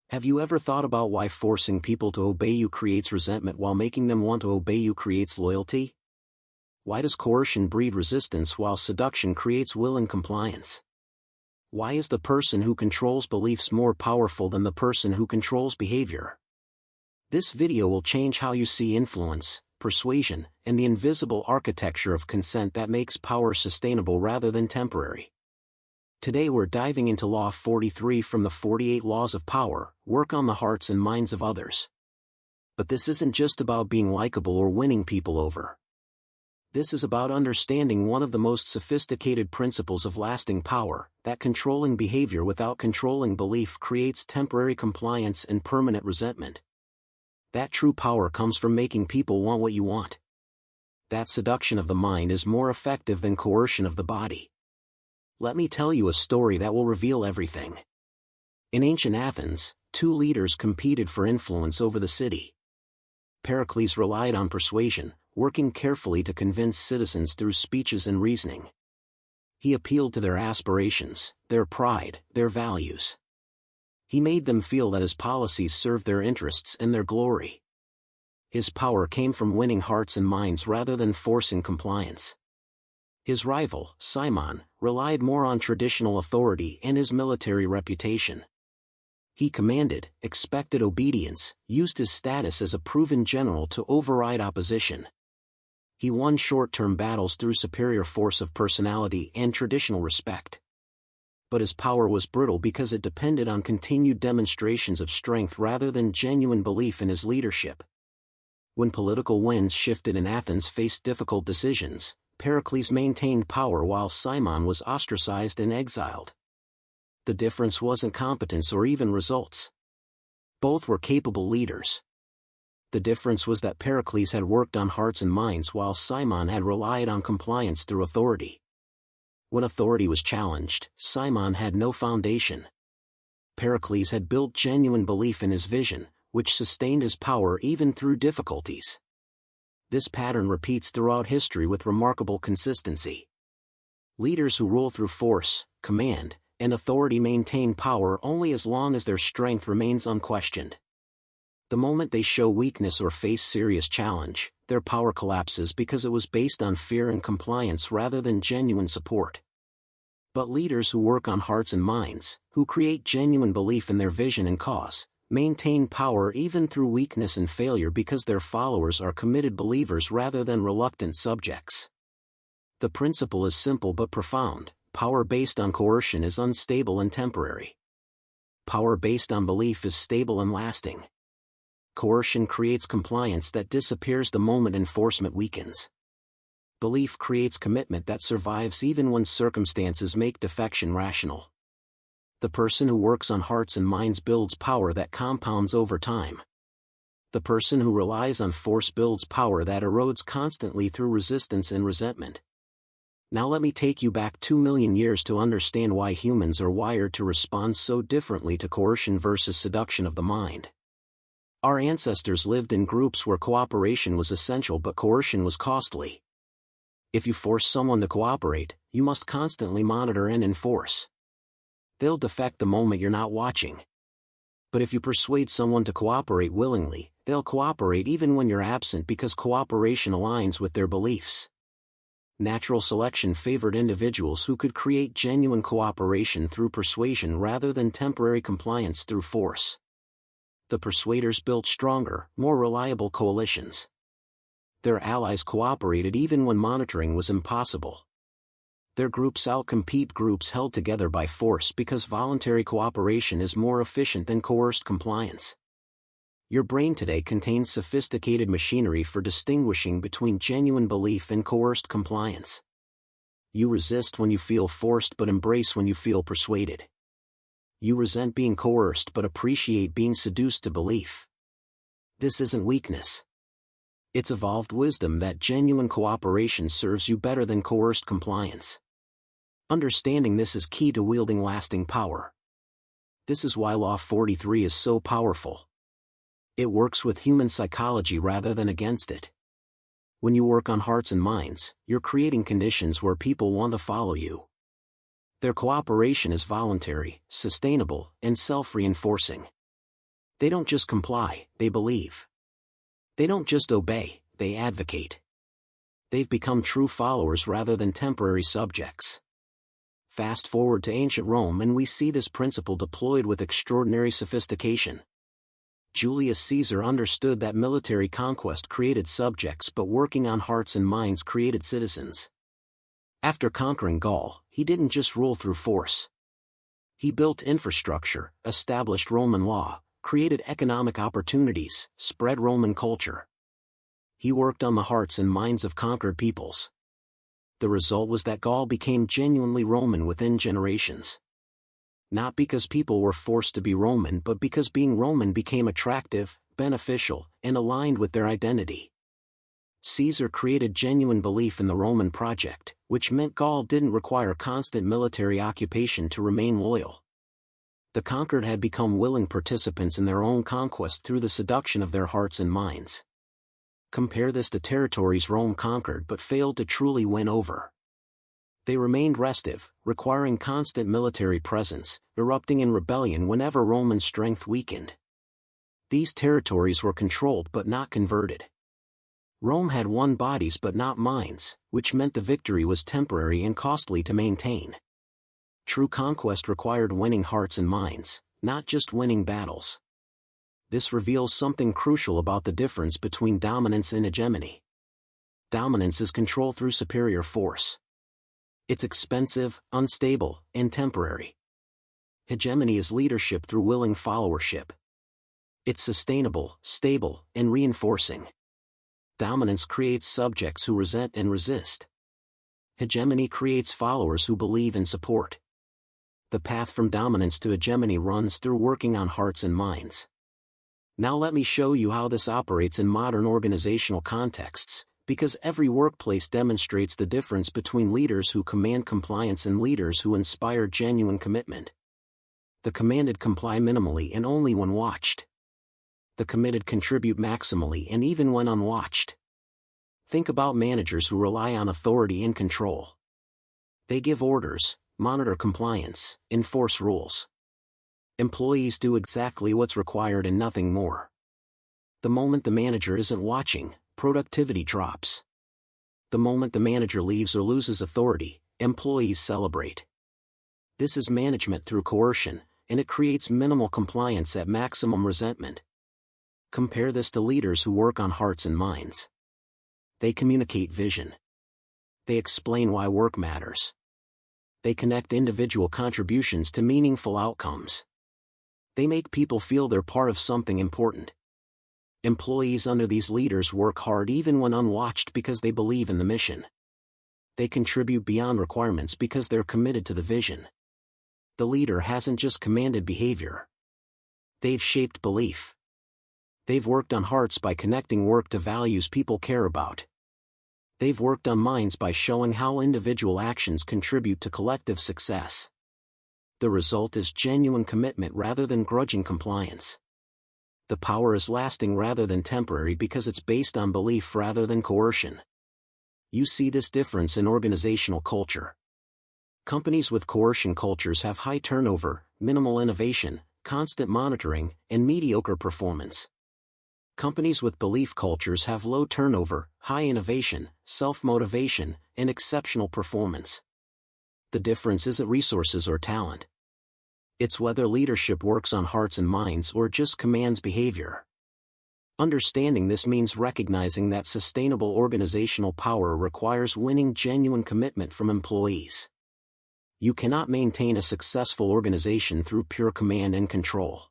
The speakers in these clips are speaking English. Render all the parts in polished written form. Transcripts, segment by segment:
Have you ever thought about why forcing people to obey you creates resentment while making them want to obey you creates loyalty? Why does coercion breed resistance while seduction creates will and compliance? Why is the person who controls beliefs more powerful than the person who controls behavior? This video will change how you see influence, persuasion, and the invisible architecture of consent that makes power sustainable rather than temporary. Today we're diving into Law 43 from the 48 Laws of Power, work on the hearts and minds of others. But this isn't just about being likable or winning people over. This is about understanding one of the most sophisticated principles of lasting power, that controlling behavior without controlling belief creates temporary compliance and permanent resentment. That true power comes from making people want what you want. That seduction of the mind is more effective than coercion of the body. Let me tell you a story that will reveal everything. In ancient Athens, two leaders competed for influence over the city. Pericles relied on persuasion, working carefully to convince citizens through speeches and reasoning. He appealed to their aspirations, their pride, their values. He made them feel that his policies served their interests and their glory. His power came from winning hearts and minds rather than forcing compliance. His rival, Cimon, relied more on traditional authority and his military reputation. He commanded, expected obedience, used his status as a proven general to override opposition. He won short-term battles through superior force of personality and traditional respect. But his power was brittle because it depended on continued demonstrations of strength rather than genuine belief in his leadership. When political winds shifted and Athens faced difficult decisions, Pericles maintained power while Cimon was ostracized and exiled. The difference wasn't competence or even results. Both were capable leaders. The difference was that Pericles had worked on hearts and minds while Cimon had relied on compliance through authority. When authority was challenged, Cimon had no foundation. Pericles had built genuine belief in his vision, which sustained his power even through difficulties. This pattern repeats throughout history with remarkable consistency. Leaders who rule through force, command, and authority maintain power only as long as their strength remains unquestioned. The moment they show weakness or face serious challenge, their power collapses because it was based on fear and compliance rather than genuine support. But leaders who work on hearts and minds, who create genuine belief in their vision and cause, maintain power even through weakness and failure because their followers are committed believers rather than reluctant subjects. The principle is simple but profound: power based on coercion is unstable and temporary. Power based on belief is stable and lasting. Coercion creates compliance that disappears the moment enforcement weakens. Belief creates commitment that survives even when circumstances make defection rational. The person who works on hearts and minds builds power that compounds over time. The person who relies on force builds power that erodes constantly through resistance and resentment. Now let me take you back 2 million years to understand why humans are wired to respond so differently to coercion versus seduction of the mind. Our ancestors lived in groups where cooperation was essential but coercion was costly. If you force someone to cooperate, you must constantly monitor and enforce. They'll defect the moment you're not watching. But if you persuade someone to cooperate willingly, they'll cooperate even when you're absent because cooperation aligns with their beliefs. Natural selection favored individuals who could create genuine cooperation through persuasion rather than temporary compliance through force. The persuaders built stronger, more reliable coalitions. Their allies cooperated even when monitoring was impossible. Their groups outcompete groups held together by force because voluntary cooperation is more efficient than coerced compliance. Your brain today contains sophisticated machinery for distinguishing between genuine belief and coerced compliance. You resist when you feel forced but embrace when you feel persuaded. You resent being coerced but appreciate being seduced to belief. This isn't weakness. It's evolved wisdom that genuine cooperation serves you better than coerced compliance. Understanding this is key to wielding lasting power. This is why Law 43 is so powerful. It works with human psychology rather than against it. When you work on hearts and minds, you're creating conditions where people want to follow you. Their cooperation is voluntary, sustainable, and self-reinforcing. They don't just comply, they believe. They don't just obey, they advocate. They've become true followers rather than temporary subjects. Fast forward to ancient Rome and we see this principle deployed with extraordinary sophistication. Julius Caesar understood that military conquest created subjects, but working on hearts and minds created citizens. After conquering Gaul, he didn't just rule through force. He built infrastructure, established Roman law, created economic opportunities, spread Roman culture. He worked on the hearts and minds of conquered peoples. The result was that Gaul became genuinely Roman within generations. Not because people were forced to be Roman, but because being Roman became attractive, beneficial, and aligned with their identity. Caesar created genuine belief in the Roman project, which meant Gaul didn't require constant military occupation to remain loyal. The conquered had become willing participants in their own conquest through the seduction of their hearts and minds. Compare this to territories Rome conquered but failed to truly win over. They remained restive, requiring constant military presence, erupting in rebellion whenever Roman strength weakened. These territories were controlled but not converted. Rome had won bodies but not minds, which meant the victory was temporary and costly to maintain. True conquest required winning hearts and minds, not just winning battles. This reveals something crucial about the difference between dominance and hegemony. Dominance is control through superior force. It's expensive, unstable, and temporary. Hegemony is leadership through willing followership. It's sustainable, stable, and reinforcing. Dominance creates subjects who resent and resist. Hegemony creates followers who believe and support. The path from dominance to hegemony runs through working on hearts and minds. Now let me show you how this operates in modern organizational contexts, because every workplace demonstrates the difference between leaders who command compliance and leaders who inspire genuine commitment. The commanded comply minimally and only when watched. The committed contribute maximally and even when unwatched. Think about managers who rely on authority and control. They give orders, monitor compliance, enforce rules. Employees do exactly what's required and nothing more. The moment the manager isn't watching, productivity drops. The moment the manager leaves or loses authority, employees celebrate. This is management through coercion, and it creates minimal compliance at maximum resentment. Compare this to leaders who work on hearts and minds. They communicate vision. They explain why work matters. They connect individual contributions to meaningful outcomes. They make people feel they're part of something important. Employees under these leaders work hard even when unwatched because they believe in the mission. They contribute beyond requirements because they're committed to the vision. The leader hasn't just commanded behavior. They've shaped belief. They've worked on hearts by connecting work to values people care about. They've worked on minds by showing how individual actions contribute to collective success. The result is genuine commitment rather than grudging compliance. The power is lasting rather than temporary because it's based on belief rather than coercion. You see this difference in organizational culture. Companies with coercion cultures have high turnover, minimal innovation, constant monitoring, and mediocre performance. Companies with belief cultures have low turnover, high innovation, self-motivation, and exceptional performance. The difference isn't resources or talent. It's whether leadership works on hearts and minds or just commands behavior. Understanding this means recognizing that sustainable organizational power requires winning genuine commitment from employees. You cannot maintain a successful organization through pure command and control.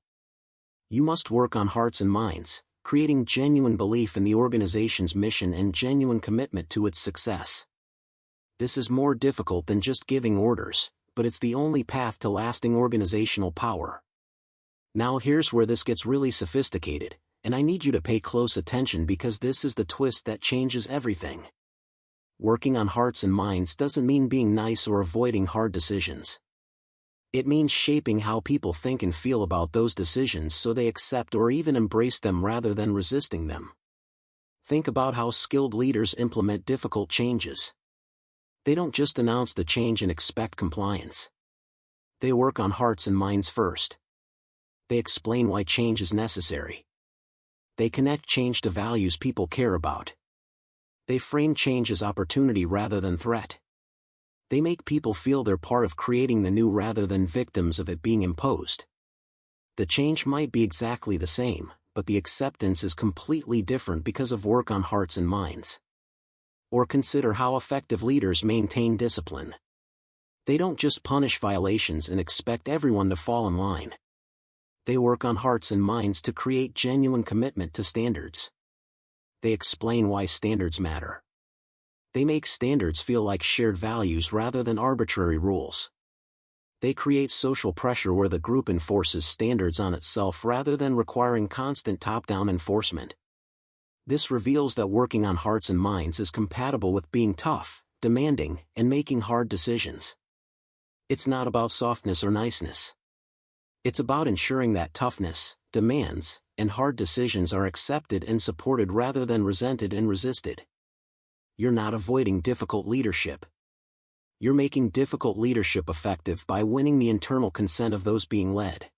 You must work on hearts and minds, creating genuine belief in the organization's mission and genuine commitment to its success. This is more difficult than just giving orders, but it's the only path to lasting organizational power. Now here's where this gets really sophisticated, and I need you to pay close attention because this is the twist that changes everything. Working on hearts and minds doesn't mean being nice or avoiding hard decisions. It means shaping how people think and feel about those decisions so they accept or even embrace them rather than resisting them. Think about how skilled leaders implement difficult changes. They don't just announce the change and expect compliance. They work on hearts and minds first. They explain why change is necessary. They connect change to values people care about. They frame change as opportunity rather than threat. They make people feel they're part of creating the new rather than victims of it being imposed. The change might be exactly the same, but the acceptance is completely different because of work on hearts and minds. Or consider how effective leaders maintain discipline. They don't just punish violations and expect everyone to fall in line. They work on hearts and minds to create genuine commitment to standards. They explain why standards matter. They make standards feel like shared values rather than arbitrary rules. They create social pressure where the group enforces standards on itself rather than requiring constant top-down enforcement. This reveals that working on hearts and minds is compatible with being tough, demanding, and making hard decisions. It's not about softness or niceness. It's about ensuring that toughness, demands, and hard decisions are accepted and supported rather than resented and resisted. You're not avoiding difficult leadership. You're making difficult leadership effective by winning the internal consent of those being led.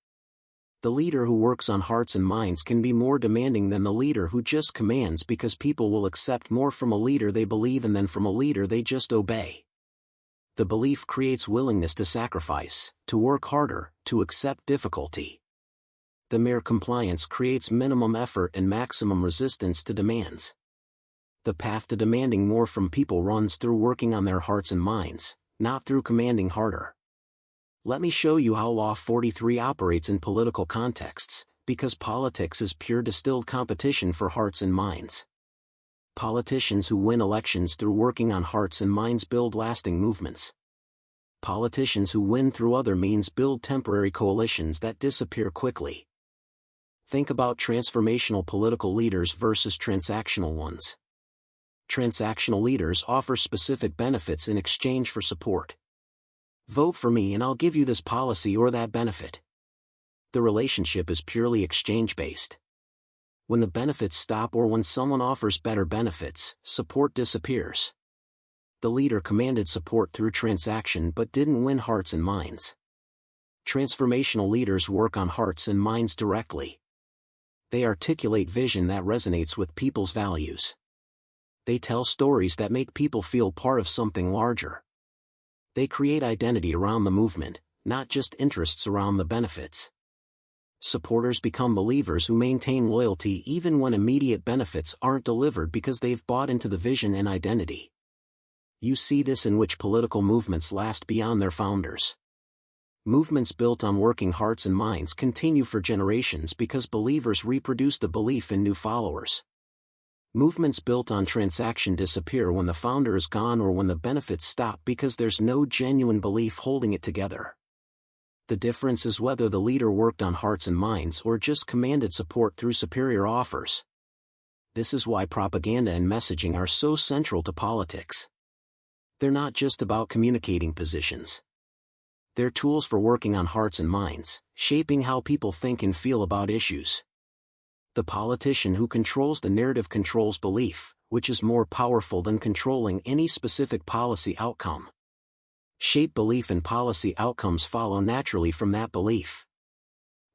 The leader who works on hearts and minds can be more demanding than the leader who just commands, because people will accept more from a leader they believe in than from a leader they just obey. The belief creates willingness to sacrifice, to work harder, to accept difficulty. The mere compliance creates minimum effort and maximum resistance to demands. The path to demanding more from people runs through working on their hearts and minds, not through commanding harder. Let me show you how Law 43 operates in political contexts, because politics is pure distilled competition for hearts and minds. Politicians who win elections through working on hearts and minds build lasting movements. Politicians who win through other means build temporary coalitions that disappear quickly. Think about transformational political leaders versus transactional ones. Transactional leaders offer specific benefits in exchange for support. Vote for me and I'll give you this policy or that benefit. The relationship is purely exchange-based. When the benefits stop or when someone offers better benefits, support disappears. The leader commanded support through transaction but didn't win hearts and minds. Transformational leaders work on hearts and minds directly. They articulate vision that resonates with people's values. They tell stories that make people feel part of something larger. They create identity around the movement, not just interests around the benefits. Supporters become believers who maintain loyalty even when immediate benefits aren't delivered because they've bought into the vision and identity. You see this in which political movements last beyond their founders. Movements built on working hearts and minds continue for generations because believers reproduce the belief in new followers. Movements built on transaction disappear when the founder is gone or when the benefits stop because there's no genuine belief holding it together. The difference is whether the leader worked on hearts and minds or just commanded support through superior offers. This is why propaganda and messaging are so central to politics. They're not just about communicating positions. They're tools for working on hearts and minds, shaping how people think and feel about issues. The politician who controls the narrative controls belief, which is more powerful than controlling any specific policy outcome. Shape belief and policy outcomes follow naturally from that belief.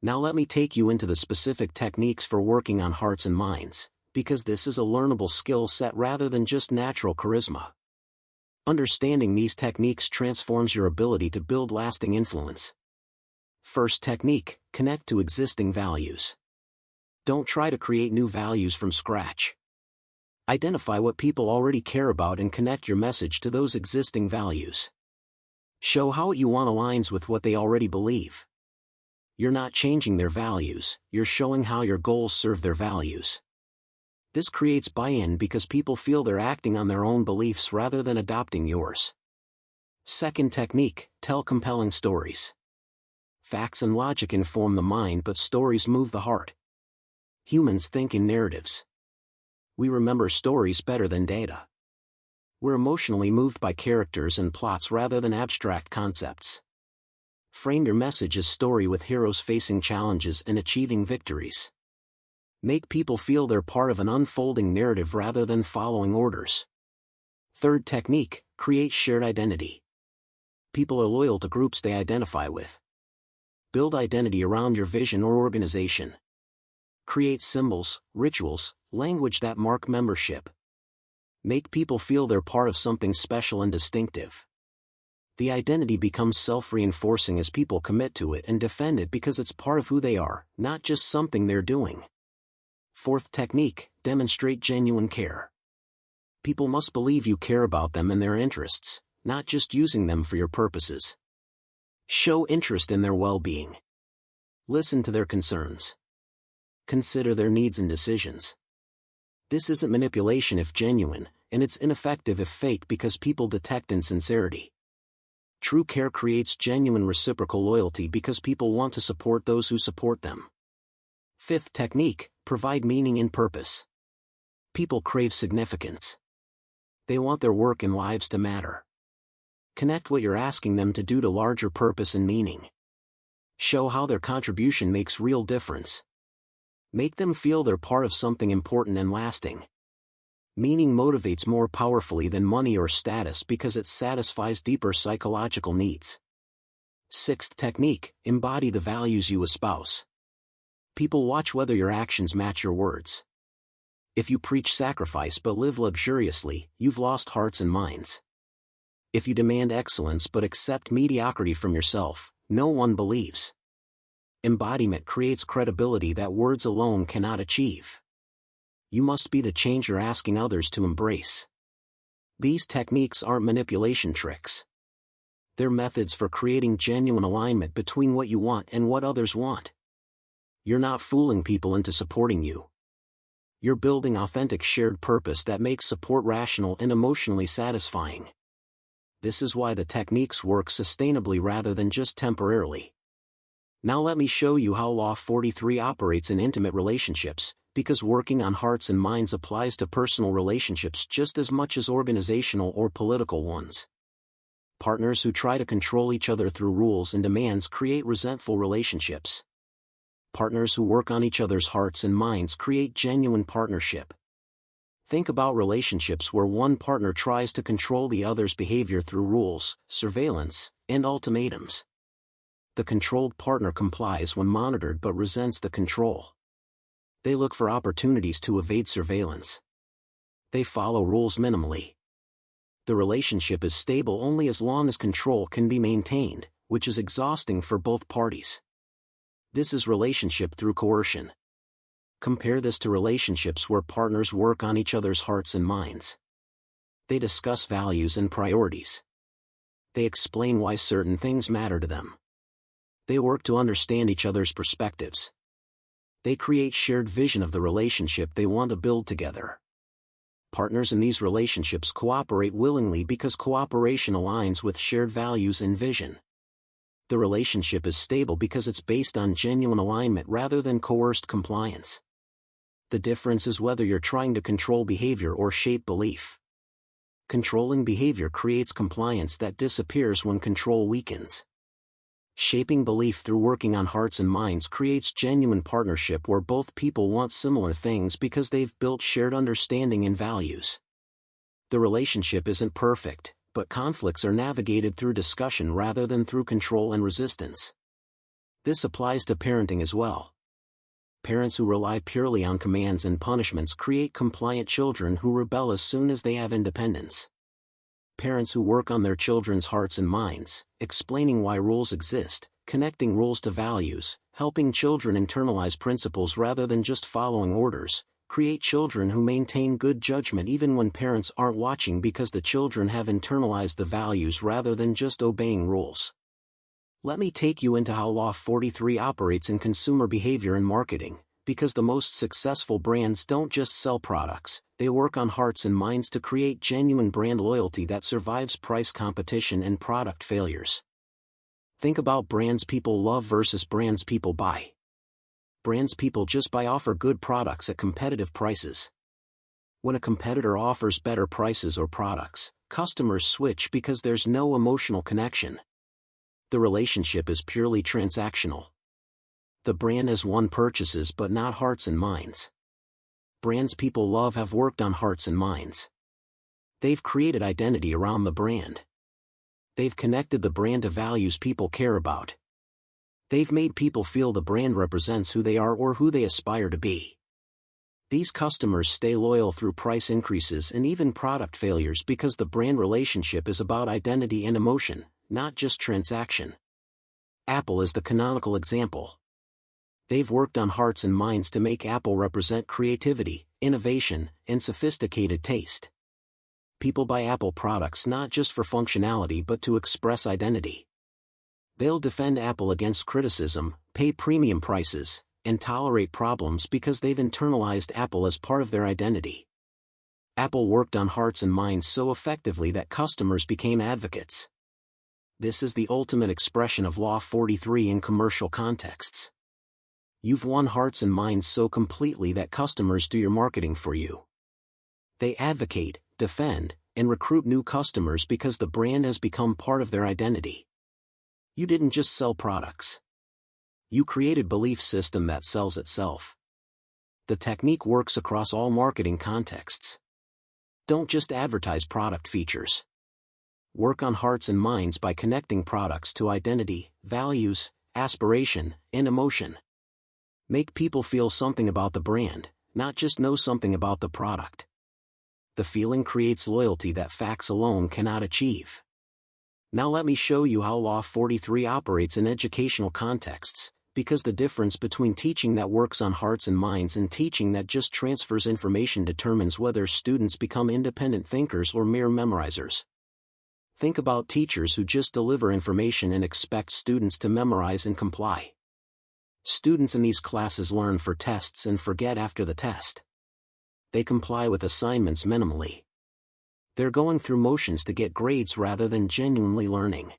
Now let me take you into the specific techniques for working on hearts and minds, because this is a learnable skill set rather than just natural charisma. Understanding these techniques transforms your ability to build lasting influence. First technique, connect to existing values. Don't try to create new values from scratch. Identify what people already care about and connect your message to those existing values. Show how what you want aligns with what they already believe. You're not changing their values, you're showing how your goals serve their values. This creates buy-in because people feel they're acting on their own beliefs rather than adopting yours. Second technique, tell compelling stories. Facts and logic inform the mind, but stories move the heart. Humans think in narratives. We remember stories better than data. We're emotionally moved by characters and plots rather than abstract concepts. Frame your message as story with heroes facing challenges and achieving victories. Make people feel they're part of an unfolding narrative rather than following orders. Third technique, create shared identity. People are loyal to groups they identify with. Build identity around your vision or organization. Create symbols, rituals, language that mark membership. Make people feel they're part of something special and distinctive. The identity becomes self-reinforcing as people commit to it and defend it because it's part of who they are, not just something they're doing. Fourth technique, demonstrate genuine care. People must believe you care about them and their interests, not just using them for your purposes. Show interest in their well-being. Listen to their concerns. Consider their needs and decisions. This isn't manipulation if genuine, and it's ineffective if fake because people detect insincerity. True care creates genuine reciprocal loyalty because people want to support those who support them. Fifth technique, provide meaning and purpose. People crave significance. They want their work and lives to matter. Connect what you're asking them to do to larger purpose and meaning. Show how their contribution makes real difference. Make them feel they're part of something important and lasting. Meaning motivates more powerfully than money or status because it satisfies deeper psychological needs. Sixth technique, embody the values you espouse. People watch whether your actions match your words. If you preach sacrifice but live luxuriously, you've lost hearts and minds. If you demand excellence but accept mediocrity from yourself, no one believes. Embodiment creates credibility that words alone cannot achieve. You must be the change you're asking others to embrace. These techniques aren't manipulation tricks. They're methods for creating genuine alignment between what you want and what others want. You're not fooling people into supporting you. You're building authentic shared purpose that makes support rational and emotionally satisfying. This is why the techniques work sustainably rather than just temporarily. Now let me show you how Law 43 operates in intimate relationships, because working on hearts and minds applies to personal relationships just as much as organizational or political ones. Partners who try to control each other through rules and demands create resentful relationships. Partners who work on each other's hearts and minds create genuine partnership. Think about relationships where one partner tries to control the other's behavior through rules, surveillance, and ultimatums. The controlled partner complies when monitored but resents the control. They look for opportunities to evade surveillance. They follow rules minimally. The relationship is stable only as long as control can be maintained, which is exhausting for both parties. This is relationship through coercion. Compare this to relationships where partners work on each other's hearts and minds. They discuss values and priorities. They explain why certain things matter to them. They work to understand each other's perspectives. They create shared vision of the relationship they want to build together. Partners in these relationships cooperate willingly because cooperation aligns with shared values and vision. The relationship is stable because it's based on genuine alignment rather than coerced compliance. The difference is whether you're trying to control behavior or shape belief. Controlling behavior creates compliance that disappears when control weakens. Shaping belief through working on hearts and minds creates genuine partnership where both people want similar things because they've built shared understanding and values. The relationship isn't perfect, but conflicts are navigated through discussion rather than through control and resistance. This applies to parenting as well. Parents who rely purely on commands and punishments create compliant children who rebel as soon as they have independence. Parents who work on their children's hearts and minds, explaining why rules exist, connecting rules to values, helping children internalize principles rather than just following orders, create children who maintain good judgment even when parents aren't watching because the children have internalized the values rather than just obeying rules. Let me take you into how Law 43 operates in consumer behavior and marketing, because the most successful brands don't just sell products, they work on hearts and minds to create genuine brand loyalty that survives price competition and product failures. Think about brands people love versus brands people buy. Brands people just buy offer good products at competitive prices. When a competitor offers better prices or products, customers switch because there's no emotional connection. The relationship is purely transactional. The brand has won purchases but not hearts and minds. Brands people love have worked on hearts and minds. They've created identity around the brand. They've connected the brand to values people care about. They've made people feel the brand represents who they are or who they aspire to be. These customers stay loyal through price increases and even product failures because the brand relationship is about identity and emotion, not just transaction. Apple is the canonical example. They've worked on hearts and minds to make Apple represent creativity, innovation, and sophisticated taste. People buy Apple products not just for functionality but to express identity. They'll defend Apple against criticism, pay premium prices, and tolerate problems because they've internalized Apple as part of their identity. Apple worked on hearts and minds so effectively that customers became advocates. This is the ultimate expression of Law 43 in commercial contexts. You've won hearts and minds so completely that customers do your marketing for you. They advocate, defend, and recruit new customers because the brand has become part of their identity. You didn't just sell products. You created a belief system that sells itself. The technique works across all marketing contexts. Don't just advertise product features. Work on hearts and minds by connecting products to identity, values, aspiration, and emotion. Make people feel something about the brand, not just know something about the product. The feeling creates loyalty that facts alone cannot achieve. Now let me show you how Law 43 operates in educational contexts, because the difference between teaching that works on hearts and minds and teaching that just transfers information determines whether students become independent thinkers or mere memorizers. Think about teachers who just deliver information and expect students to memorize and comply. Students in these classes learn for tests and forget after the test. They comply with assignments minimally. They're going through motions to get grades rather than genuinely learning.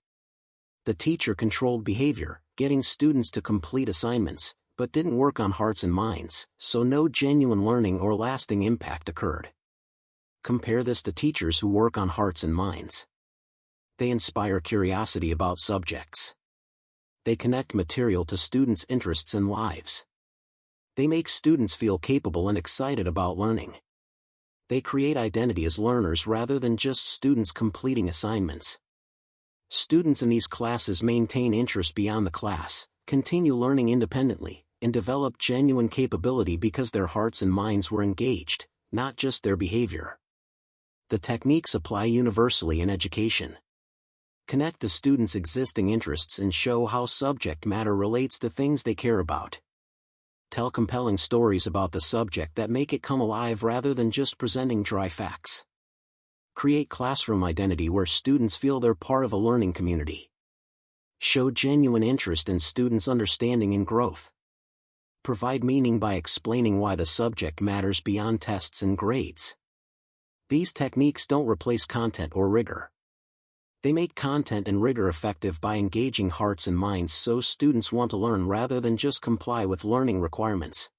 The teacher controlled behavior, getting students to complete assignments, but didn't work on hearts and minds, so no genuine learning or lasting impact occurred. Compare this to teachers who work on hearts and minds. They inspire curiosity about subjects. They connect material to students' interests and lives. They make students feel capable and excited about learning. They create identity as learners rather than just students completing assignments. Students in these classes maintain interest beyond the class, continue learning independently, and develop genuine capability because their hearts and minds were engaged, not just their behavior. The techniques apply universally in education. Connect to students' existing interests and show how subject matter relates to things they care about. Tell compelling stories about the subject that make it come alive rather than just presenting dry facts. Create classroom identity where students feel they're part of a learning community. Show genuine interest in students' understanding and growth. Provide meaning by explaining why the subject matters beyond tests and grades. These techniques don't replace content or rigor. They make content and rigor effective by engaging hearts and minds so students want to learn rather than just comply with learning requirements.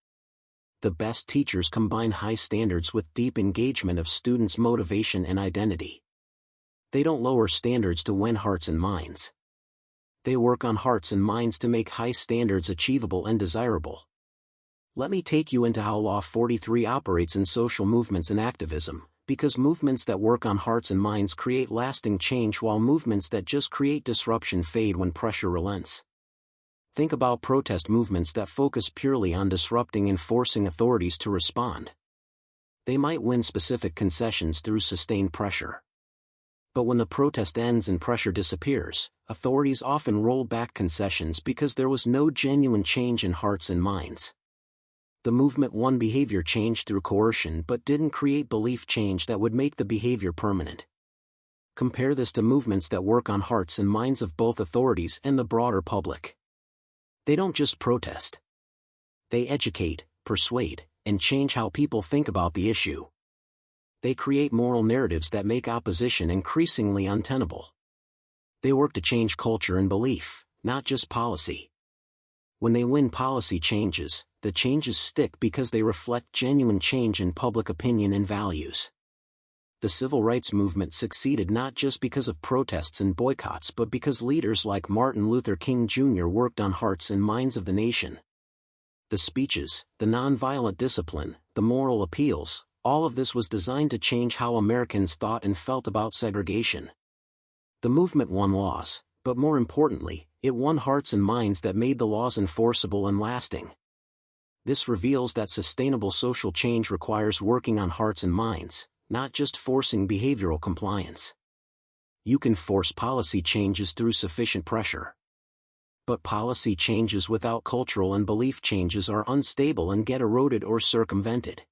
The best teachers combine high standards with deep engagement of students' motivation and identity. They don't lower standards to win hearts and minds. They work on hearts and minds to make high standards achievable and desirable. Let me take you into how Law 43 operates in social movements and activism, because movements that work on hearts and minds create lasting change while movements that just create disruption fade when pressure relents. Think about protest movements that focus purely on disrupting and forcing authorities to respond. They might win specific concessions through sustained pressure. But when the protest ends and pressure disappears, authorities often roll back concessions because there was no genuine change in hearts and minds. The movement won behavior change through coercion but didn't create belief change that would make the behavior permanent. Compare this to movements that work on hearts and minds of both authorities and the broader public. They don't just protest. They educate, persuade, and change how people think about the issue. They create moral narratives that make opposition increasingly untenable. They work to change culture and belief, not just policy. When they win policy changes, the changes stick because they reflect genuine change in public opinion and values. The civil rights movement succeeded not just because of protests and boycotts but because leaders like Martin Luther King Jr. worked on hearts and minds of the nation. The speeches, the nonviolent discipline, the moral appeals, all of this was designed to change how Americans thought and felt about segregation. The movement won laws, But more importantly, it won hearts and minds that made the laws enforceable and lasting. This reveals that sustainable social change requires working on hearts and minds, not just forcing behavioral compliance. You can force policy changes through sufficient pressure. But policy changes without cultural and belief changes are unstable and get eroded or circumvented.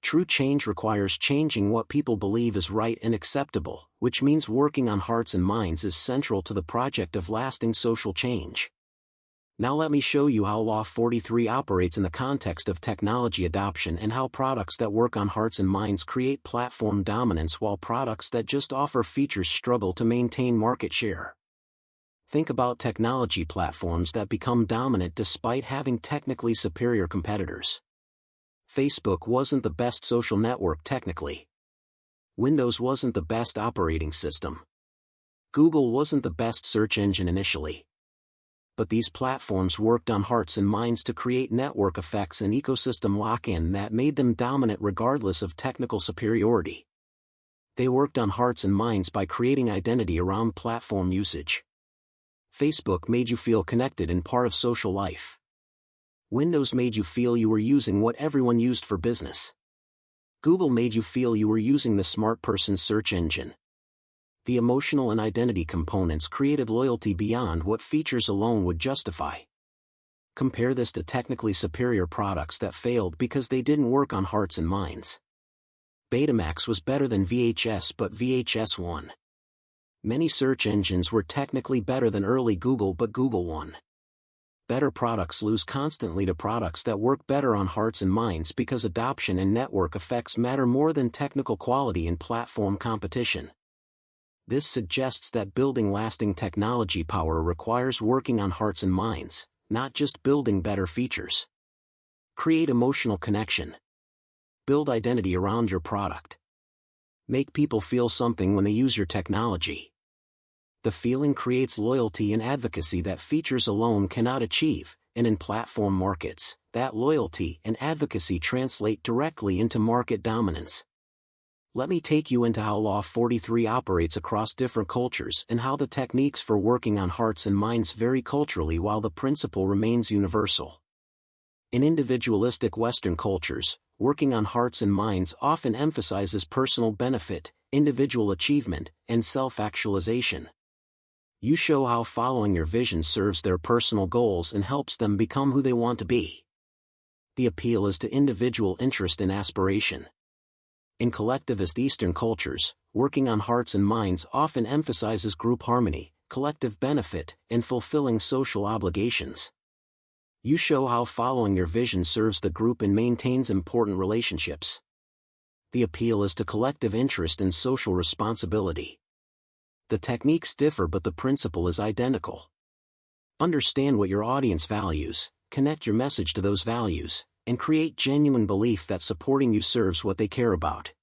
True change requires changing what people believe is right and acceptable, which means working on hearts and minds is central to the project of lasting social change. Now let me show you how Law 43 operates in the context of technology adoption and how products that work on hearts and minds create platform dominance while products that just offer features struggle to maintain market share. Think about technology platforms that become dominant despite having technically superior competitors. Facebook wasn't the best social network technically. Windows wasn't the best operating system. Google wasn't the best search engine initially. But these platforms worked on hearts and minds to create network effects and ecosystem lock-in that made them dominant regardless of technical superiority. They worked on hearts and minds by creating identity around platform usage. Facebook made you feel connected and part of social life. Windows made you feel you were using what everyone used for business. Google made you feel you were using the smart person search engine. The emotional and identity components created loyalty beyond what features alone would justify. Compare this to technically superior products that failed because they didn't work on hearts and minds. Betamax was better than VHS, but VHS won. Many search engines were technically better than early Google, but Google won. Better products lose constantly to products that work better on hearts and minds because adoption and network effects matter more than technical quality in platform competition. This suggests that building lasting technology power requires working on hearts and minds, not just building better features. Create emotional connection. Build identity around your product. Make people feel something when they use your technology. The feeling creates loyalty and advocacy that features alone cannot achieve, and in platform markets, that loyalty and advocacy translate directly into market dominance. Let me take you into how Law 43 operates across different cultures and how the techniques for working on hearts and minds vary culturally while the principle remains universal. In individualistic Western cultures, working on hearts and minds often emphasizes personal benefit, individual achievement, and self-actualization. You show how following your vision serves their personal goals and helps them become who they want to be. The appeal is to individual interest and aspiration. In collectivist Eastern cultures, working on hearts and minds often emphasizes group harmony, collective benefit, and fulfilling social obligations. You show how following your vision serves the group and maintains important relationships. The appeal is to collective interest and social responsibility. The techniques differ, but the principle is identical. Understand what your audience values, connect your message to those values, and create genuine belief that supporting you serves what they care about.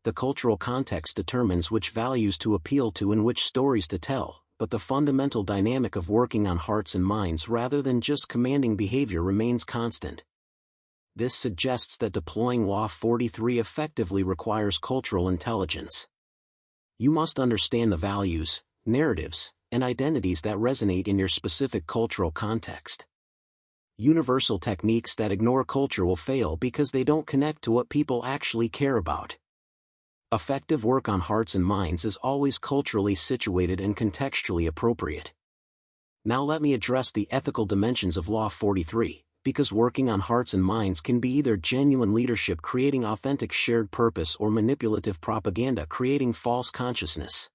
The cultural context determines which values to appeal to and which stories to tell, but the fundamental dynamic of working on hearts and minds rather than just commanding behavior remains constant. This suggests that deploying Law 43 effectively requires cultural intelligence. You must understand the values, narratives, and identities that resonate in your specific cultural context. Universal techniques that ignore culture will fail because they don't connect to what people actually care about. Effective work on hearts and minds is always culturally situated and contextually appropriate. Now let me address the ethical dimensions of Law 43, because working on hearts and minds can be either genuine leadership creating authentic shared purpose or manipulative propaganda creating false consciousness.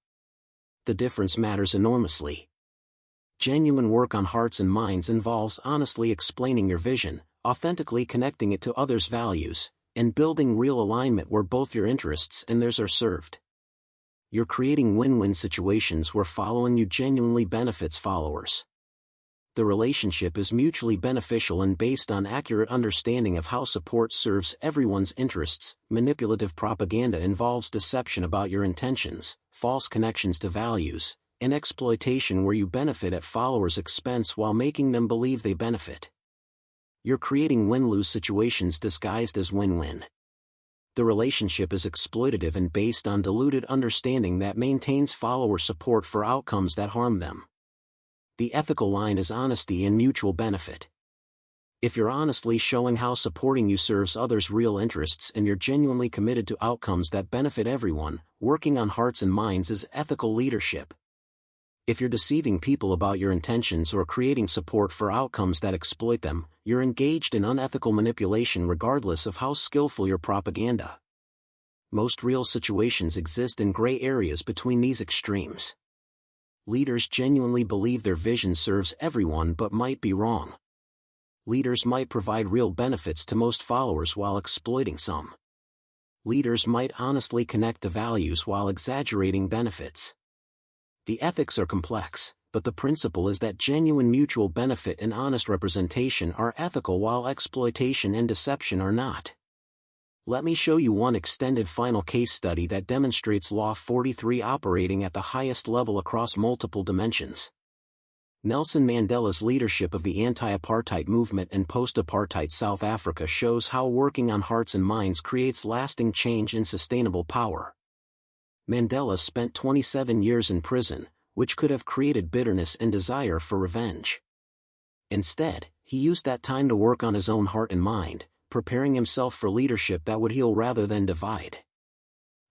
The difference matters enormously. Genuine work on hearts and minds involves honestly explaining your vision, authentically connecting it to others' values, and building real alignment where both your interests and theirs are served. You're creating win-win situations where following you genuinely benefits followers. The relationship is mutually beneficial and based on accurate understanding of how support serves everyone's interests. Manipulative propaganda involves deception about your intentions, false connections to values, and exploitation where you benefit at followers' expense while making them believe they benefit. You're creating win-lose situations disguised as win-win. The relationship is exploitative and based on diluted understanding that maintains follower support for outcomes that harm them. The ethical line is honesty and mutual benefit. If you're honestly showing how supporting you serves others' real interests and you're genuinely committed to outcomes that benefit everyone, working on hearts and minds is ethical leadership. If you're deceiving people about your intentions or creating support for outcomes that exploit them, you're engaged in unethical manipulation regardless of how skillful your propaganda. Most real situations exist in gray areas between these extremes. Leaders genuinely believe their vision serves everyone but might be wrong. Leaders might provide real benefits to most followers while exploiting some. Leaders might honestly connect to values while exaggerating benefits. The ethics are complex, but the principle is that genuine mutual benefit and honest representation are ethical while exploitation and deception are not. Let me show you one extended final case study that demonstrates Law 43 operating at the highest level across multiple dimensions. Nelson Mandela's leadership of the anti-apartheid movement in post-apartheid South Africa shows how working on hearts and minds creates lasting change and sustainable power. Mandela spent 27 years in prison, which could have created bitterness and desire for revenge. Instead, he used that time to work on his own heart and mind, preparing himself for leadership that would heal rather than divide.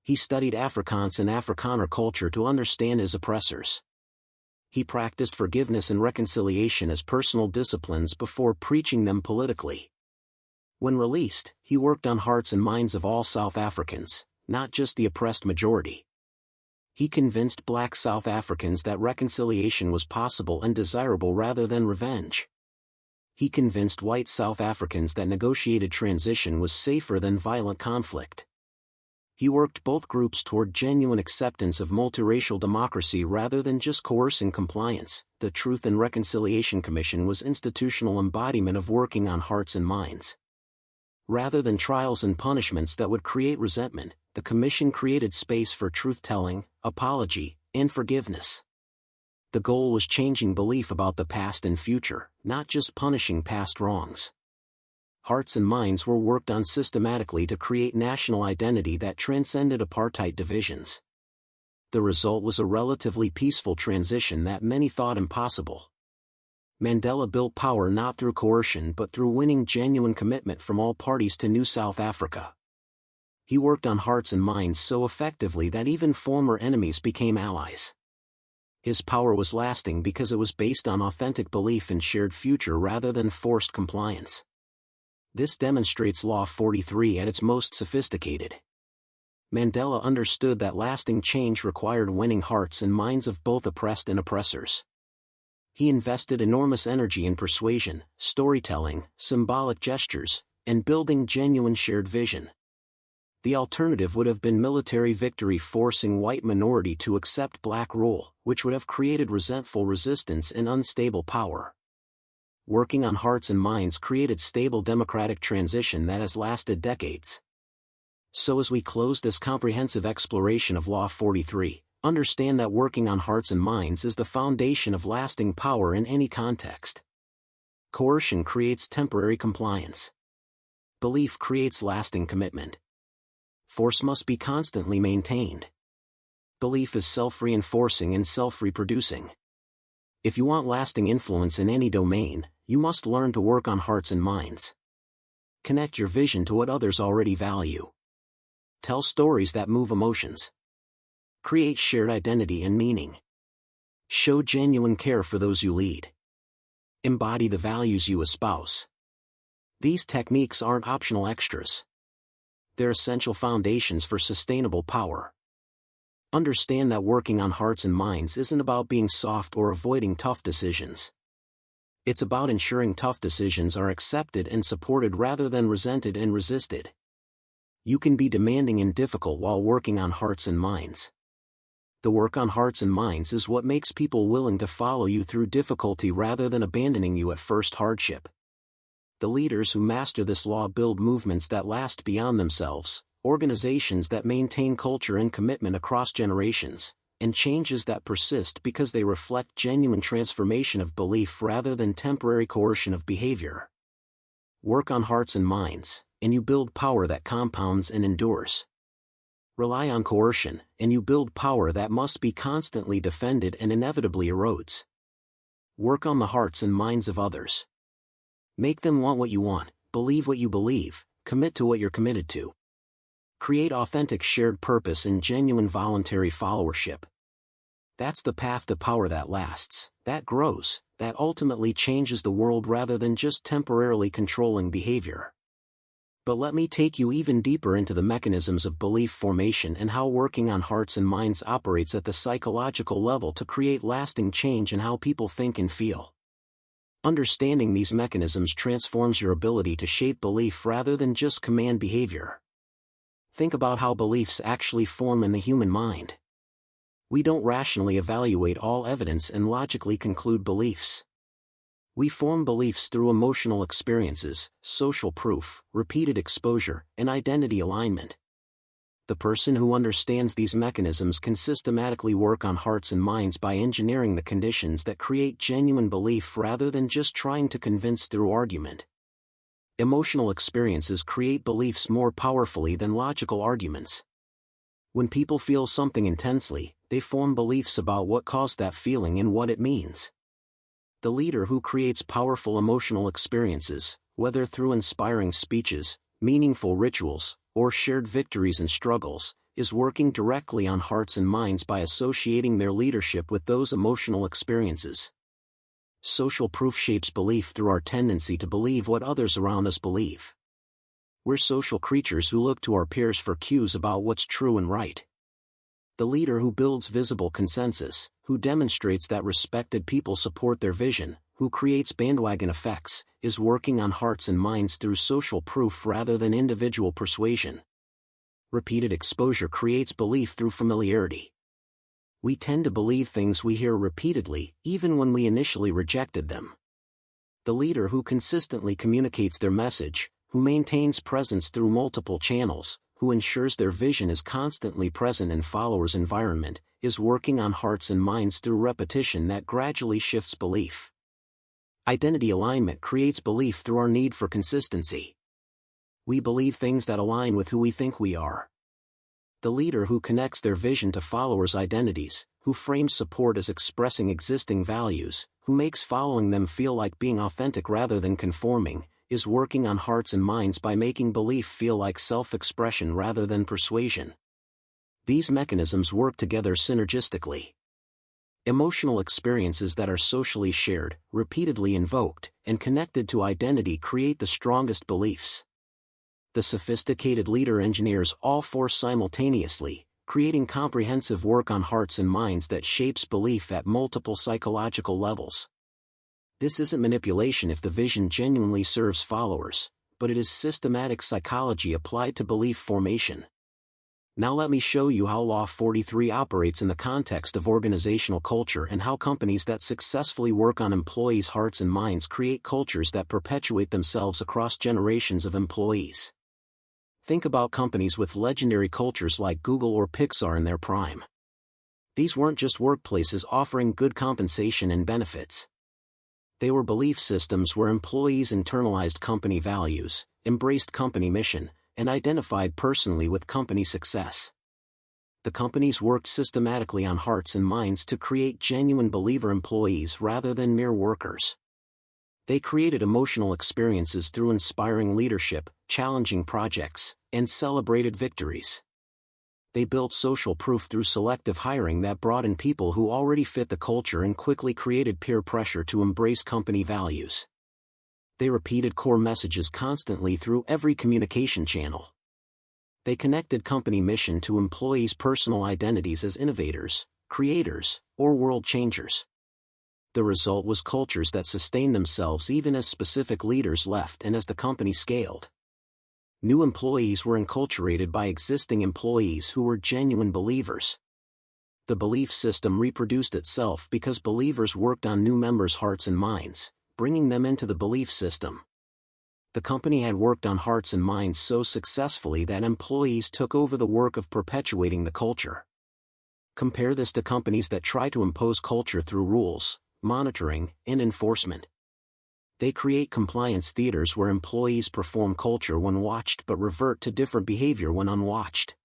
He studied Afrikaans and Afrikaner culture to understand his oppressors. He practiced forgiveness and reconciliation as personal disciplines before preaching them politically. When released, he worked on hearts and minds of all South Africans, not just the oppressed majority. He convinced Black South Africans that reconciliation was possible and desirable rather than revenge. He convinced white South Africans that negotiated transition was safer than violent conflict. He worked both groups toward genuine acceptance of multiracial democracy rather than just coercing compliance. The Truth and Reconciliation Commission was institutional embodiment of working on hearts and minds. Rather than trials and punishments that would create resentment, the Commission created space for truth-telling, apology, and forgiveness. The goal was changing belief about the past and future, not just punishing past wrongs. Hearts and minds were worked on systematically to create national identity that transcended apartheid divisions. The result was a relatively peaceful transition that many thought impossible. Mandela built power not through coercion but through winning genuine commitment from all parties to New South Africa. He worked on hearts and minds so effectively that even former enemies became allies. His power was lasting because it was based on authentic belief in shared future rather than forced compliance. This demonstrates Law 43 at its most sophisticated. Mandela understood that lasting change required winning hearts and minds of both oppressed and oppressors. He invested enormous energy in persuasion, storytelling, symbolic gestures, and building genuine shared vision. The alternative would have been military victory forcing white minority to accept black rule, which would have created resentful resistance and unstable power. Working on hearts and minds created stable democratic transition that has lasted decades. So as we close this comprehensive exploration of Law 43, understand that working on hearts and minds is the foundation of lasting power in any context. Coercion creates temporary compliance. Belief creates lasting commitment. Force must be constantly maintained. Belief is self-reinforcing and self-reproducing. If you want lasting influence in any domain, you must learn to work on hearts and minds. Connect your vision to what others already value. Tell stories that move emotions. Create shared identity and meaning. Show genuine care for those you lead. Embody the values you espouse. These techniques aren't optional extras. They're essential foundations for sustainable power. Understand that working on hearts and minds isn't about being soft or avoiding tough decisions. It's about ensuring tough decisions are accepted and supported rather than resented and resisted. You can be demanding and difficult while working on hearts and minds. The work on hearts and minds is what makes people willing to follow you through difficulty rather than abandoning you at first hardship. The leaders who master this law build movements that last beyond themselves, organizations that maintain culture and commitment across generations, and changes that persist because they reflect genuine transformation of belief rather than temporary coercion of behavior. Work on hearts and minds, and you build power that compounds and endures. Rely on coercion, and you build power that must be constantly defended and inevitably erodes. Work on the hearts and minds of others. Make them want what you want, believe what you believe, commit to what you're committed to. Create authentic shared purpose and genuine voluntary followership. That's the path to power that lasts, that grows, that ultimately changes the world rather than just temporarily controlling behavior. But let me take you even deeper into the mechanisms of belief formation and how working on hearts and minds operates at the psychological level to create lasting change in how people think and feel. Understanding these mechanisms transforms your ability to shape belief rather than just command behavior. Think about how beliefs actually form in the human mind. We don't rationally evaluate all evidence and logically conclude beliefs. We form beliefs through emotional experiences, social proof, repeated exposure, and identity alignment. The person who understands these mechanisms can systematically work on hearts and minds by engineering the conditions that create genuine belief rather than just trying to convince through argument. Emotional experiences create beliefs more powerfully than logical arguments. When people feel something intensely, they form beliefs about what caused that feeling and what it means. The leader who creates powerful emotional experiences, whether through inspiring speeches, meaningful rituals, or shared victories and struggles, is working directly on hearts and minds by associating their leadership with those emotional experiences. Social proof shapes belief through our tendency to believe what others around us believe. We're social creatures who look to our peers for cues about what's true and right. The leader who builds visible consensus, who demonstrates that respected people support their vision, who creates bandwagon effects, is working on hearts and minds through social proof rather than individual persuasion. Repeated exposure creates belief through familiarity. We tend to believe things we hear repeatedly, even when we initially rejected them. The leader who consistently communicates their message, who maintains presence through multiple channels, who ensures their vision is constantly present in followers' environment, is working on hearts and minds through repetition that gradually shifts belief. Identity alignment creates belief through our need for consistency. We believe things that align with who we think we are. The leader who connects their vision to followers' identities, who frames support as expressing existing values, who makes following them feel like being authentic rather than conforming, is working on hearts and minds by making belief feel like self-expression rather than persuasion. These mechanisms work together synergistically. Emotional experiences that are socially shared, repeatedly invoked, and connected to identity create the strongest beliefs. The sophisticated leader engineers all four simultaneously, creating comprehensive work on hearts and minds that shapes belief at multiple psychological levels. This isn't manipulation if the vision genuinely serves followers, but it is systematic psychology applied to belief formation. Now let me show you how Law 43 operates in the context of organizational culture and how companies that successfully work on employees' hearts and minds create cultures that perpetuate themselves across generations of employees. Think about companies with legendary cultures like Google or Pixar in their prime. These weren't just workplaces offering good compensation and benefits. They were belief systems where employees internalized company values, embraced company mission, and identified personally with company success. The companies worked systematically on hearts and minds to create genuine believer employees rather than mere workers. They created emotional experiences through inspiring leadership, challenging projects, and celebrated victories. They built social proof through selective hiring that brought in people who already fit the culture and quickly created peer pressure to embrace company values. They repeated core messages constantly through every communication channel. They connected company mission to employees' personal identities as innovators, creators, or world changers. The result was cultures that sustained themselves even as specific leaders left and as the company scaled. New employees were enculturated by existing employees who were genuine believers. The belief system reproduced itself because believers worked on new members' hearts and minds, bringing them into the belief system. The company had worked on hearts and minds so successfully that employees took over the work of perpetuating the culture. Compare this to companies that try to impose culture through rules, monitoring, and enforcement. They create compliance theaters where employees perform culture when watched but revert to different behavior when unwatched.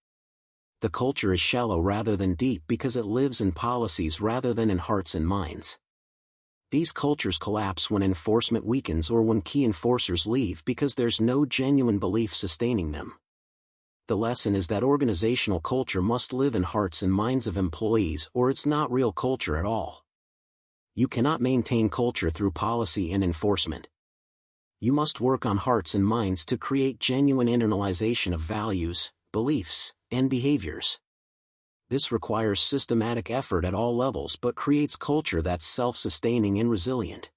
The culture is shallow rather than deep because it lives in policies rather than in hearts and minds. These cultures collapse when enforcement weakens or when key enforcers leave because there's no genuine belief sustaining them. The lesson is that organizational culture must live in hearts and minds of employees or it's not real culture at all. You cannot maintain culture through policy and enforcement. You must work on hearts and minds to create genuine internalization of values, beliefs, and behaviors. This requires systematic effort at all levels but creates culture that's self-sustaining and resilient.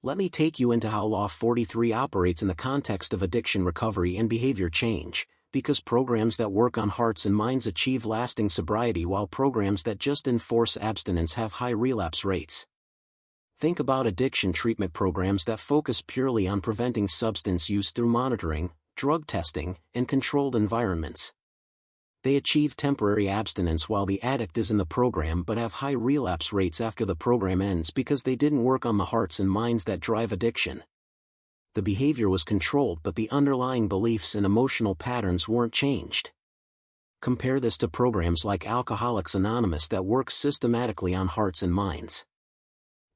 Let me take you into how Law 43 operates in the context of addiction recovery and behavior change, because programs that work on hearts and minds achieve lasting sobriety while programs that just enforce abstinence have high relapse rates. Think about addiction treatment programs that focus purely on preventing substance use through monitoring, drug testing, and controlled environments. They achieve temporary abstinence while the addict is in the program but have high relapse rates after the program ends because they didn't work on the hearts and minds that drive addiction. The behavior was controlled but the underlying beliefs and emotional patterns weren't changed. Compare this to programs like Alcoholics Anonymous that work systematically on hearts and minds.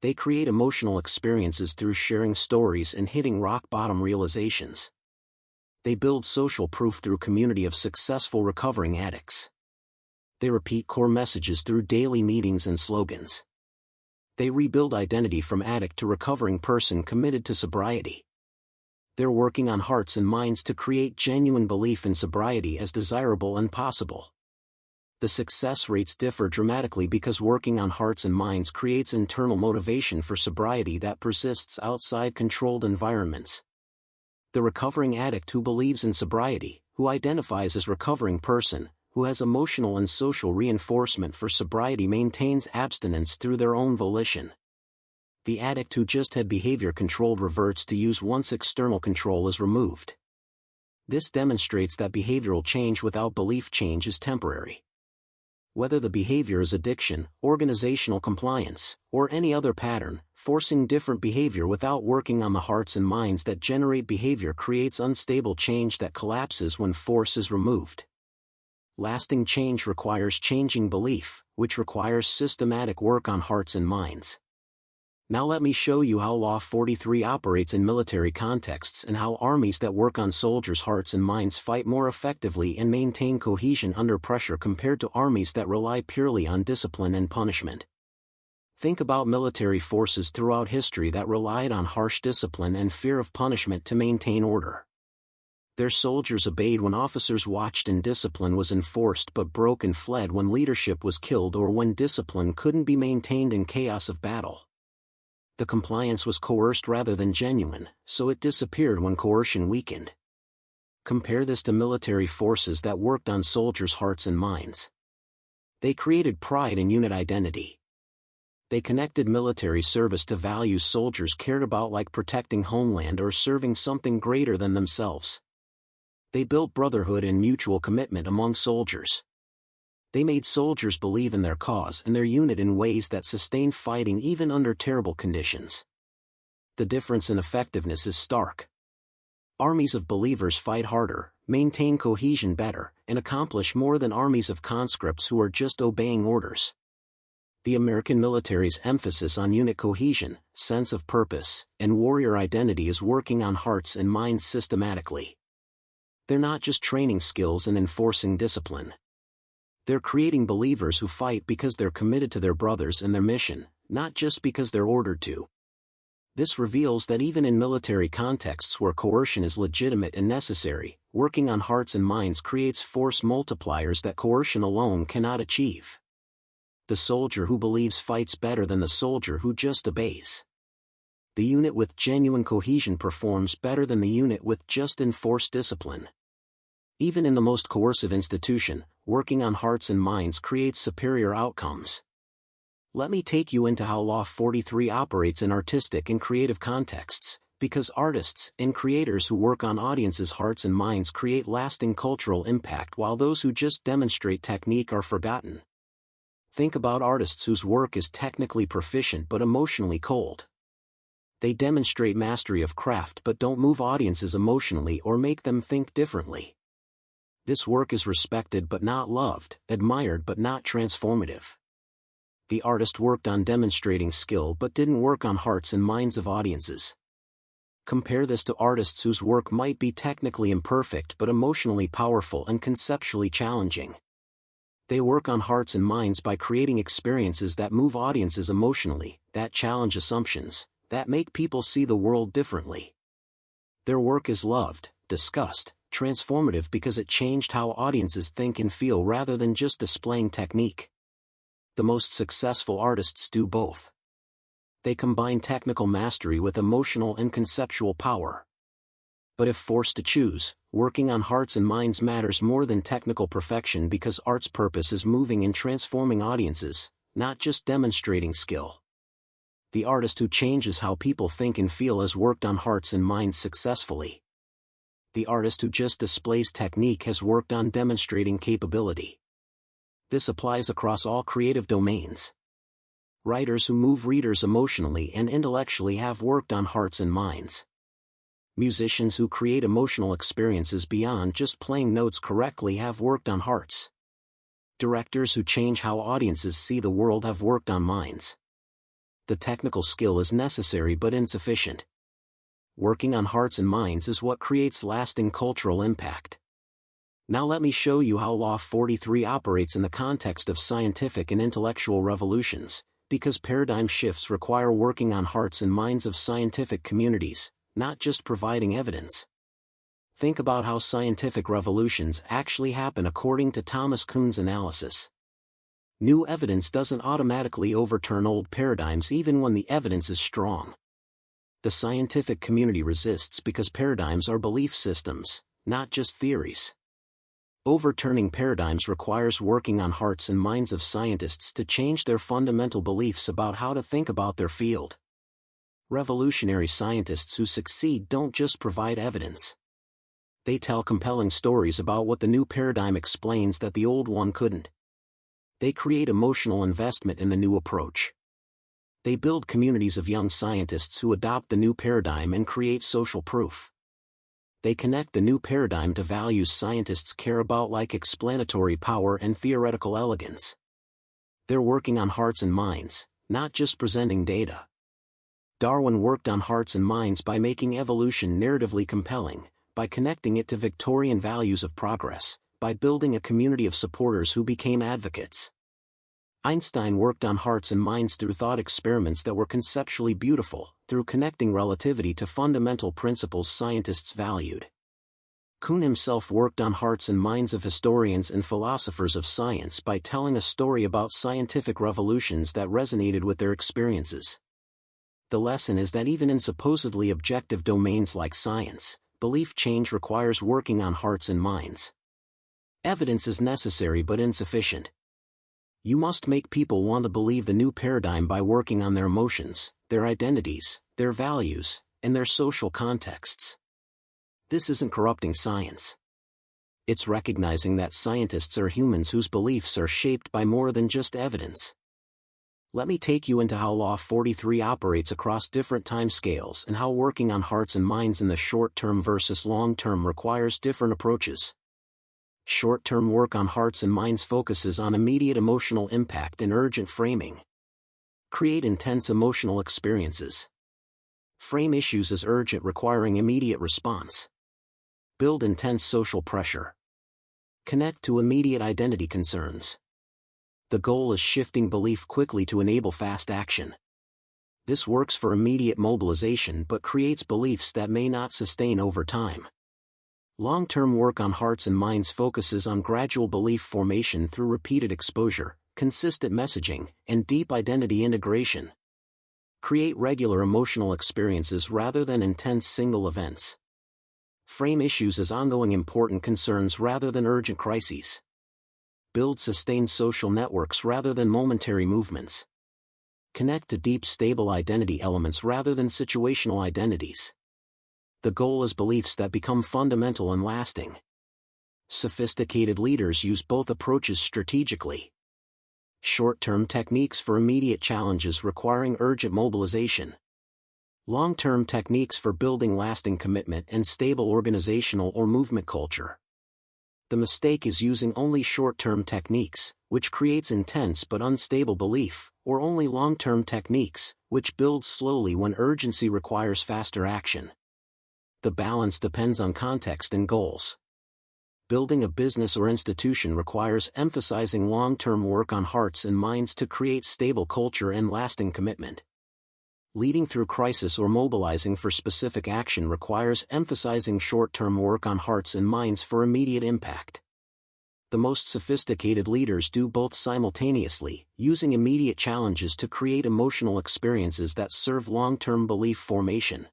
They create emotional experiences through sharing stories and hitting rock-bottom realizations. They build social proof through community of successful recovering addicts. They repeat core messages through daily meetings and slogans. They rebuild identity from addict to recovering person committed to sobriety. They're working on hearts and minds to create genuine belief in sobriety as desirable and possible. The success rates differ dramatically because working on hearts and minds creates internal motivation for sobriety that persists outside controlled environments. The recovering addict who believes in sobriety, who identifies as recovering person, who has emotional and social reinforcement for sobriety maintains abstinence through their own volition. The addict who just had behavior controlled reverts to use once external control is removed. This demonstrates that behavioral change without belief change is temporary. Whether the behavior is addiction, organizational compliance, or any other pattern, forcing different behavior without working on the hearts and minds that generate behavior creates unstable change that collapses when force is removed. Lasting change requires changing belief, which requires systematic work on hearts and minds. Now let me show you how Law 43 operates in military contexts and how armies that work on soldiers' hearts and minds fight more effectively and maintain cohesion under pressure compared to armies that rely purely on discipline and punishment. Think about military forces throughout history that relied on harsh discipline and fear of punishment to maintain order. Their soldiers obeyed when officers watched and discipline was enforced but broke and fled when leadership was killed or when discipline couldn't be maintained in chaos of battle. The compliance was coerced rather than genuine, so it disappeared when coercion weakened. Compare this to military forces that worked on soldiers' hearts and minds. They created pride and unit identity. They connected military service to values soldiers cared about like protecting homeland or serving something greater than themselves. They built brotherhood and mutual commitment among soldiers. They made soldiers believe in their cause and their unit in ways that sustained fighting even under terrible conditions. The difference in effectiveness is stark. Armies of believers fight harder, maintain cohesion better, and accomplish more than armies of conscripts who are just obeying orders. The American military's emphasis on unit cohesion, sense of purpose, and warrior identity is working on hearts and minds systematically. They're not just training skills and enforcing discipline. They're creating believers who fight because they're committed to their brothers and their mission, not just because they're ordered to. This reveals that even in military contexts where coercion is legitimate and necessary, working on hearts and minds creates force multipliers that coercion alone cannot achieve. The soldier who believes fights better than the soldier who just obeys. The unit with genuine cohesion performs better than the unit with just enforced discipline. Even in the most coercive institution, working on hearts and minds creates superior outcomes. Let me take you into how Law 43 operates in artistic and creative contexts, because artists and creators who work on audiences' hearts and minds create lasting cultural impact while those who just demonstrate technique are forgotten. Think about artists whose work is technically proficient but emotionally cold. They demonstrate mastery of craft but don't move audiences emotionally or make them think differently. This work is respected but not loved, admired but not transformative. The artist worked on demonstrating skill but didn't work on hearts and minds of audiences. Compare this to artists whose work might be technically imperfect but emotionally powerful and conceptually challenging. They work on hearts and minds by creating experiences that move audiences emotionally, that challenge assumptions, that make people see the world differently. Their work is loved, discussed, transformative because it changed how audiences think and feel rather than just displaying technique. The most successful artists do both. They combine technical mastery with emotional and conceptual power. But if forced to choose, working on hearts and minds matters more than technical perfection because art's purpose is moving and transforming audiences, not just demonstrating skill. The artist who changes how people think and feel has worked on hearts and minds successfully. The artist who just displays technique has worked on demonstrating capability. This applies across all creative domains. Writers who move readers emotionally and intellectually have worked on hearts and minds. Musicians who create emotional experiences beyond just playing notes correctly have worked on hearts. Directors who change how audiences see the world have worked on minds. The technical skill is necessary but insufficient. Working on hearts and minds is what creates lasting cultural impact. Now let me show you how Law 43 operates in the context of scientific and intellectual revolutions, because paradigm shifts require working on hearts and minds of scientific communities, not just providing evidence. Think about how scientific revolutions actually happen according to Thomas Kuhn's analysis. New evidence doesn't automatically overturn old paradigms even when the evidence is strong. The scientific community resists because paradigms are belief systems, not just theories. Overturning paradigms requires working on hearts and minds of scientists to change their fundamental beliefs about how to think about their field. Revolutionary scientists who succeed don't just provide evidence. They tell compelling stories about what the new paradigm explains that the old one couldn't. They create emotional investment in the new approach. They build communities of young scientists who adopt the new paradigm and create social proof. They connect the new paradigm to values scientists care about like explanatory power and theoretical elegance. They're working on hearts and minds, not just presenting data. Darwin worked on hearts and minds by making evolution narratively compelling, by connecting it to Victorian values of progress, by building a community of supporters who became advocates. Einstein worked on hearts and minds through thought experiments that were conceptually beautiful, through connecting relativity to fundamental principles scientists valued. Kuhn himself worked on hearts and minds of historians and philosophers of science by telling a story about scientific revolutions that resonated with their experiences. The lesson is that even in supposedly objective domains like science, belief change requires working on hearts and minds. Evidence is necessary but insufficient. You must make people want to believe the new paradigm by working on their emotions, their identities, their values, and their social contexts. This isn't corrupting science. It's recognizing that scientists are humans whose beliefs are shaped by more than just evidence. Let me take you into how Law 43 operates across different timescales and how working on hearts and minds in the short term versus long term requires different approaches. Short-term work on hearts and minds focuses on immediate emotional impact and urgent framing. Create intense emotional experiences. Frame issues as urgent requiring immediate response. Build intense social pressure. Connect to immediate identity concerns. The goal is shifting belief quickly to enable fast action. This works for immediate mobilization but creates beliefs that may not sustain over time. Long-term work on hearts and minds focuses on gradual belief formation through repeated exposure, consistent messaging, and deep identity integration. Create regular emotional experiences rather than intense single events. Frame issues as ongoing important concerns rather than urgent crises. Build sustained social networks rather than momentary movements. Connect to deep stable identity elements rather than situational identities. The goal is beliefs that become fundamental and lasting. Sophisticated leaders use both approaches strategically. Short-term techniques for immediate challenges requiring urgent mobilization. Long-term techniques for building lasting commitment and stable organizational or movement culture. The mistake is using only short-term techniques, which creates intense but unstable belief, or only long-term techniques, which builds slowly when urgency requires faster action. The balance depends on context and goals. Building a business or institution requires emphasizing long-term work on hearts and minds to create stable culture and lasting commitment. Leading through crisis or mobilizing for specific action requires emphasizing short-term work on hearts and minds for immediate impact. The most sophisticated leaders do both simultaneously, using immediate challenges to create emotional experiences that serve long-term belief formation.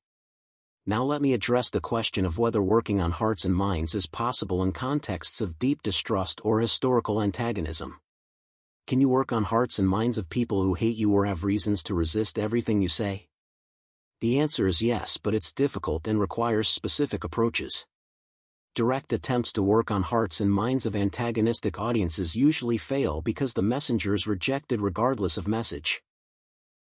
Now let me address the question of whether working on hearts and minds is possible in contexts of deep distrust or historical antagonism. Can you work on hearts and minds of people who hate you or have reasons to resist everything you say? The answer is yes, but it's difficult and requires specific approaches. Direct attempts to work on hearts and minds of antagonistic audiences usually fail because the messenger is rejected regardless of message.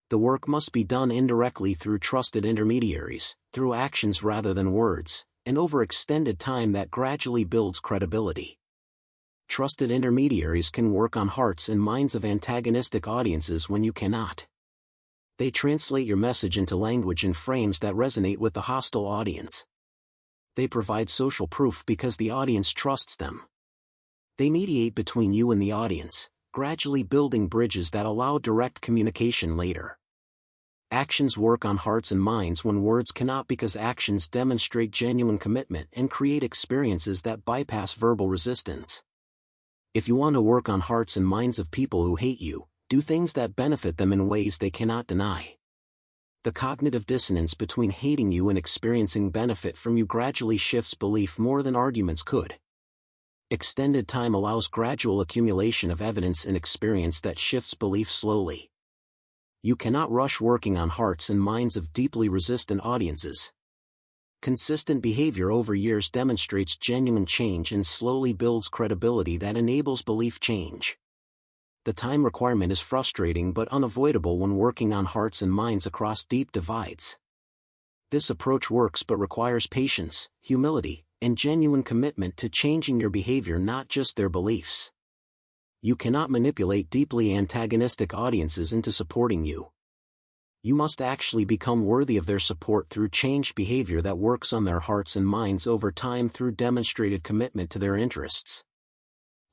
The work must be done indirectly through trusted intermediaries, through actions rather than words, and over extended time that gradually builds credibility. Trusted intermediaries can work on hearts and minds of antagonistic audiences when you cannot. They translate your message into language and frames that resonate with the hostile audience. They provide social proof because the audience trusts them. They mediate between you and the audience, gradually building bridges that allow direct communication later. Actions work on hearts and minds when words cannot because actions demonstrate genuine commitment and create experiences that bypass verbal resistance. If you want to work on hearts and minds of people who hate you, do things that benefit them in ways they cannot deny. The cognitive dissonance between hating you and experiencing benefit from you gradually shifts belief more than arguments could. Extended time allows gradual accumulation of evidence and experience that shifts belief slowly. You cannot rush working on hearts and minds of deeply resistant audiences. Consistent behavior over years demonstrates genuine change and slowly builds credibility that enables belief change. The time requirement is frustrating but unavoidable when working on hearts and minds across deep divides. This approach works but requires patience, humility, and genuine commitment to changing your behavior, not just their beliefs. You cannot manipulate deeply antagonistic audiences into supporting you. You must actually become worthy of their support through changed behavior that works on their hearts and minds over time through demonstrated commitment to their interests.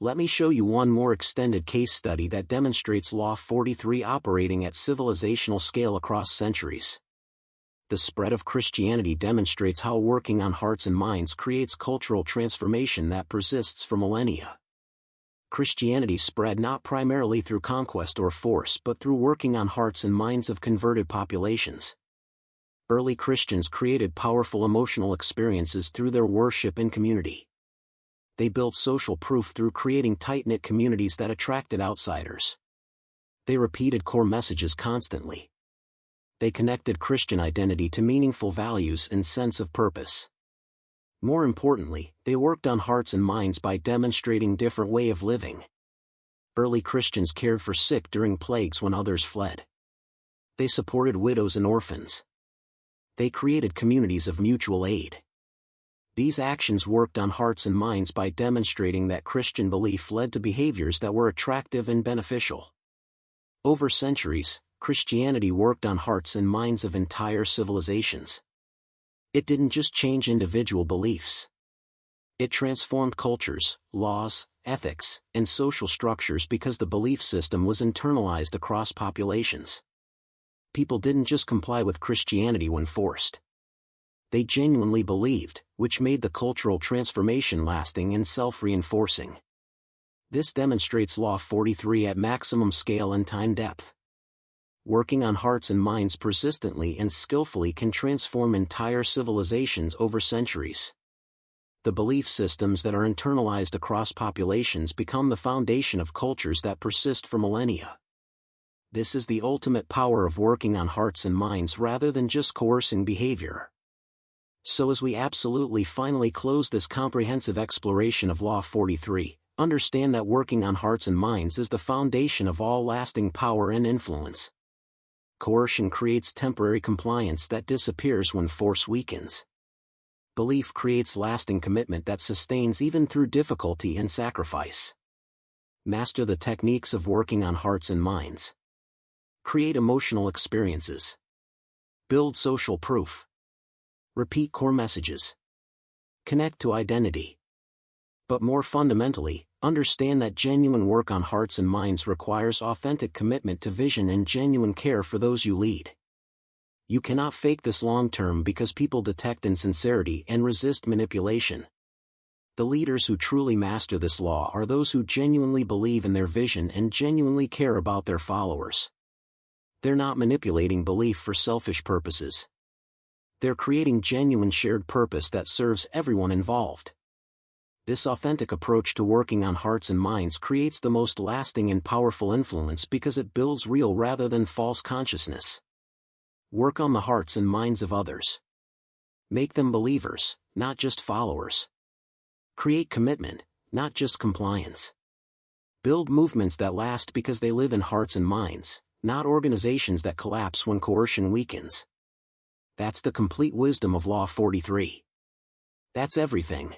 Let me show you one more extended case study that demonstrates Law 43 operating at civilizational scale across centuries. The spread of Christianity demonstrates how working on hearts and minds creates cultural transformation that persists for millennia. Christianity spread not primarily through conquest or force but through working on hearts and minds of converted populations. Early Christians created powerful emotional experiences through their worship and community. They built social proof through creating tight-knit communities that attracted outsiders. They repeated core messages constantly. They connected Christian identity to meaningful values and sense of purpose. More importantly, they worked on hearts and minds by demonstrating different way of living. Early Christians cared for sick during plagues when others fled. They supported widows and orphans. They created communities of mutual aid. These actions worked on hearts and minds by demonstrating that Christian belief led to behaviors that were attractive and beneficial. Over centuries, Christianity worked on hearts and minds of entire civilizations. It didn't just change individual beliefs. It transformed cultures, laws, ethics, and social structures because the belief system was internalized across populations. People didn't just comply with Christianity when forced. They genuinely believed, which made the cultural transformation lasting and self-reinforcing. This demonstrates Law 43 at maximum scale and time depth. Working on hearts and minds persistently and skillfully can transform entire civilizations over centuries. The belief systems that are internalized across populations become the foundation of cultures that persist for millennia. This is the ultimate power of working on hearts and minds rather than just coercing behavior. So as we absolutely finally close this comprehensive exploration of Law 43, understand that working on hearts and minds is the foundation of all lasting power and influence. Coercion creates temporary compliance that disappears when force weakens. Belief creates lasting commitment that sustains even through difficulty and sacrifice. Master the techniques of working on hearts and minds. Create emotional experiences. Build social proof. Repeat core messages. Connect to identity. But more fundamentally, understand that genuine work on hearts and minds requires authentic commitment to vision and genuine care for those you lead. You cannot fake this long-term because people detect insincerity and resist manipulation. The leaders who truly master this law are those who genuinely believe in their vision and genuinely care about their followers. They're not manipulating belief for selfish purposes. They're creating genuine shared purpose that serves everyone involved. This authentic approach to working on hearts and minds creates the most lasting and powerful influence because it builds real rather than false consciousness. Work on the hearts and minds of others. Make them believers, not just followers. Create commitment, not just compliance. Build movements that last because they live in hearts and minds, not organizations that collapse when coercion weakens. That's the complete wisdom of Law 43. That's everything.